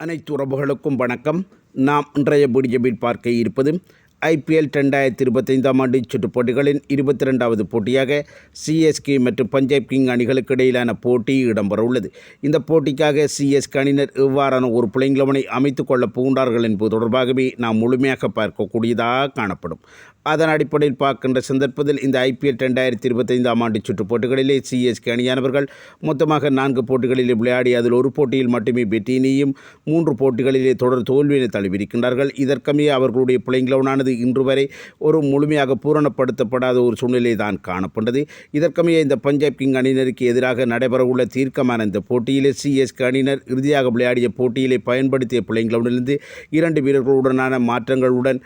அனைத்து உறவுகளுக்கும் வணக்கம். நாம் இன்றைய வீடியோவில் பார்க்க இருப்பது ஐபிஎல் 2025 ஆண்டு சுற்றுப் போட்டிகளின் 22வது போட்டியாக சிஎஸ்கே மற்றும் பஞ்சாப் கிங் அணிகளுக்கு இடையிலான போட்டி இடம்பெற உள்ளது. இந்த போட்டிக்காக சிஎஸ்கே அணியினர் எவ்வாறான ஒரு பிளேயிங் 11ஐ அமைத்துக் கொள்ளப் போகின்றார்கள் என்பது தொடர்பாகவே நாம் முழுமையாக பார்க்கக்கூடியதாக காணப்படும். அதன் அடிப்படையில் பார்க்கின்ற சந்தர்ப்பத்தில் இந்த ஐபிஎல் 2025 ஆண்டு சுற்றுப் போட்டிகளிலே சிஎஸ்கே அணியானவர்கள் மொத்தமாக 4 போட்டிகளிலே விளையாடி அதில் ஒரு போட்டியில் மட்டுமே வெற்றியினையும் 3 போட்டிகளிலே தொடர் தோல்வியினை தழுவியிருக்கின்றார்கள். இதற்கமைய அவர்களுடைய பிளேயிங் 11ஆனது இன்று வரை ஒரு முழுமையாக பூரணப்படுத்தப்படாத ஒரு சூழ்நிலை தான் காணப்பட்டது. இதற்கமைய இந்த பஞ்சாப் கிங் அணியினருக்கு எதிராக நடைபெறவுள்ள தீர்க்கமான இந்த போட்டியிலே சிஎஸ்கே அணியினர் இறுதியாக விளையாடிய போட்டியிலே பயன்படுத்திய பிளேயிங் 11இலிருந்து 2 வீரர்களுடனான மாற்றங்களுடன்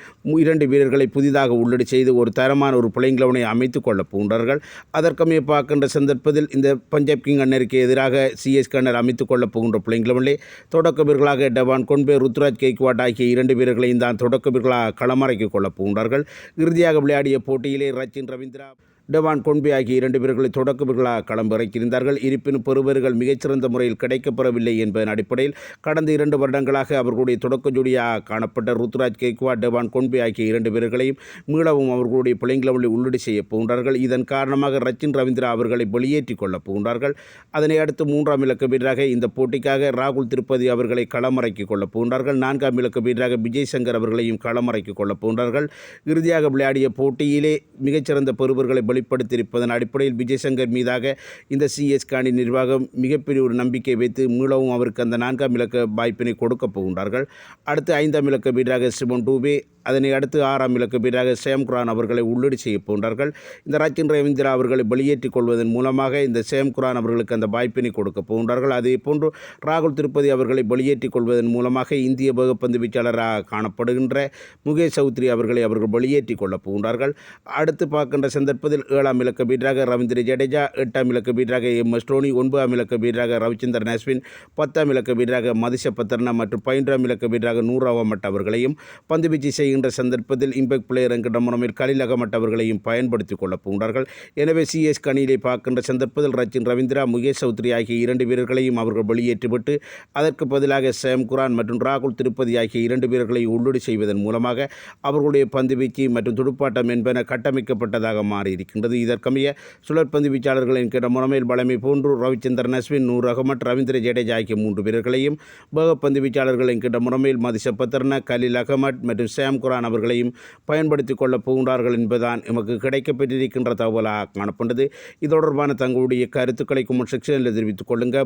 2 வீரர்களை புதிதாக உள்ளீடு செய்து ஒரு தரமான ஒரு பிளேயிங் 11ஐ அமைத்துக் கொள்ளப் போகின்றார்கள். அதற்கமைய பார்க்கின்ற சந்தர்ப்பத்தில் இந்த பஞ்சாப் கிங் அணியினருக்கு எதிராக சிஎஸ்கே அணியினர் அமைத்துக் கொள்ளப் போகின்ற பிளேயிங் 11இலே தொடக்க வீரர்களாக டெவான் கொன்பே, ருத்ராஜ் கெய்க்வாட் ஆகிய 2 வீரர்களையும் தான் தொடக்க வீரர்களாக களமிறக்கிக் கொள்ளப் போகின்றார்கள். இறுதியாக விளையாடிய போட்டியிலே ரச்சின் ரவீந்திரா, டெவான் கொன்பே ஆகிய 2 வீரர்களை தொடக்க வீரர்களாக களமிறக்கியிருந்தார்கள். இருப்பினும் பெறுவர்கள் மிகச்சிறந்த முறையில் கிடைக்கப்பெறவில்லை என்பதன் அடிப்படையில் கடந்த 2 வருடங்களாக அவர்களுடைய தொடக்க ஜோடியாக காணப்பட்ட ருத்ராஜ் கெய்க்வாட், டெவான் கொன்பே ஆகிய 2 வீரர்களையும் மீளவும் அவர்களுடைய பிளேயிங் 11இல் உள்ளீடு செய்யப் போகின்றார்கள். இதன் காரணமாக ரச்சின் ரவீந்திரா அவர்களை வெளியேற்றிக் கொள்ளப் போகின்றார்கள். அதனை அடுத்து 3ஆம் இலக்க வீரராக இந்த போட்டிக்காக ராகுல் திரிபதி அவர்களை களமிறக்கிக் கொள்ளப் போகின்றார்கள். 4ஆம் இலக்க வீரராக விஜய் சங்கர் அவர்களையும் களமிறக்கிக் கொள்ளப் போகின்றார்கள். இறுதியாக விளையாடிய போட்டியிலே மிகச்சிறந்த பெறுவர்களை வெளிப்படுத்தியிருப்பதன் அடிப்படையில் விஜய் சங்கர் மீதாக இந்த சிஎஸ்கே அணி நிர்வாகம் மிகப்பெரிய ஒரு நம்பிக்கை வைத்து மீளவும் அவருக்கு அந்த 4ஆம் இலக்க வாய்ப்பினை கொடுக்கப் போகின்றார்கள். அடுத்து 5ஆம் இலக்க வீரராக சிமோன் டூபே, அதனை அடுத்து 6ஆம் இலக்க வீரராக ஷேம் குரான் அவர்களை உள்ளீடு செய்ய போகின்றார்கள். இந்த ரச்சின் ரவீந்திரா அவர்களை வெளியேற்றிக் கொள்வதன் மூலமாக இந்த ஷேம் குரான் அவர்களுக்கு அந்த வாய்ப்பினை கொடுக்க போகின்றார்கள். அதே போன்று ராகுல் திரிபதி அவர்களை வெளியேற்றிக் கொள்வதன் மூலமாக இந்திய வேகப்பந்து வீச்சாளராக காணப்படுகின்ற முகேஷ் சௌத்ரி அவர்களை அவர்கள் வெளியேற்றிக் கொள்ளப் போகின்றார்கள். அடுத்து பார்க்கின்ற சந்தர்ப்பத்தில் 7ஆம் இலக்க வீரராக ரவீந்திர ஜடேஜா, 8ஆம் இலக்க வீரராக MS டோனி, 9ஆம் இலக்க வீரராக ரவிச்சந்திரன் அஸ்வின், 10ஆம் இலக்க வீரராக மதிஷ பத்ரனா மற்றும் 11ஆம் இலக்க வீரராக நூர் அகமட் அவர்களையும் பந்துவீச்சு செய்கின்ற சந்தர்ப்பத்தில் இம்பேக்ட் பிளேயர் என்கின்ற முறையில் கலில் அகமட் அவர்களையும் பயன்படுத்திக் கொள்ளப் போகின்றார்கள். எனவே சிஎஸ்கே அணியிலே பார்க்கின்ற சந்தர்ப்பத்தில் ரச்சின் ரவீந்திரா, முகேஷ் சௌத்ரி ஆகிய 2 வீரர்களையும் அவர்கள் வெளியேற்றிவிட்டு அதற்கு பதிலாக ஷேம் குரான் மற்றும் ராகுல் திரிபதி ஆகிய 2 வீரர்களை உள்ளீடு செய்வதன் மூலமாக அவர்களுடைய பந்துவீச்சு மற்றும் துடுப்பாட்டம் என்பன கட்டமைக்கப்பட்டதாக மாறியிருக்கின்றது. இதற்கமைய சுழற்பந்து வீச்சாளர்கள் என்கிற முறையில் பலமை போன்று ரவிச்சந்திரன் அஸ்வின், நூர் அகமட், ரவீந்திர ஜடேஜா ஆகிய 3 வீரர்களையும், வேகப்பந்து வீச்சாளர்கள் என்கிற முறையில் மதிஷ பத்ரனா, கலில் அகமட் மற்றும் ஷேம் குரான் அவர்களையும் பயன்படுத்திக் கொள்ளப் போகின்றார்கள் என்பதுதான் எமக்கு கிடைக்கப்பெற்றிருக்கின்ற தகவலாக காணப்பட்டது. இது தொடர்பான தங்களுடைய கருத்துக்களை கமெண்ட் செக்ஷனில் தெரிவித்துக் கொள்ளுங்கள்.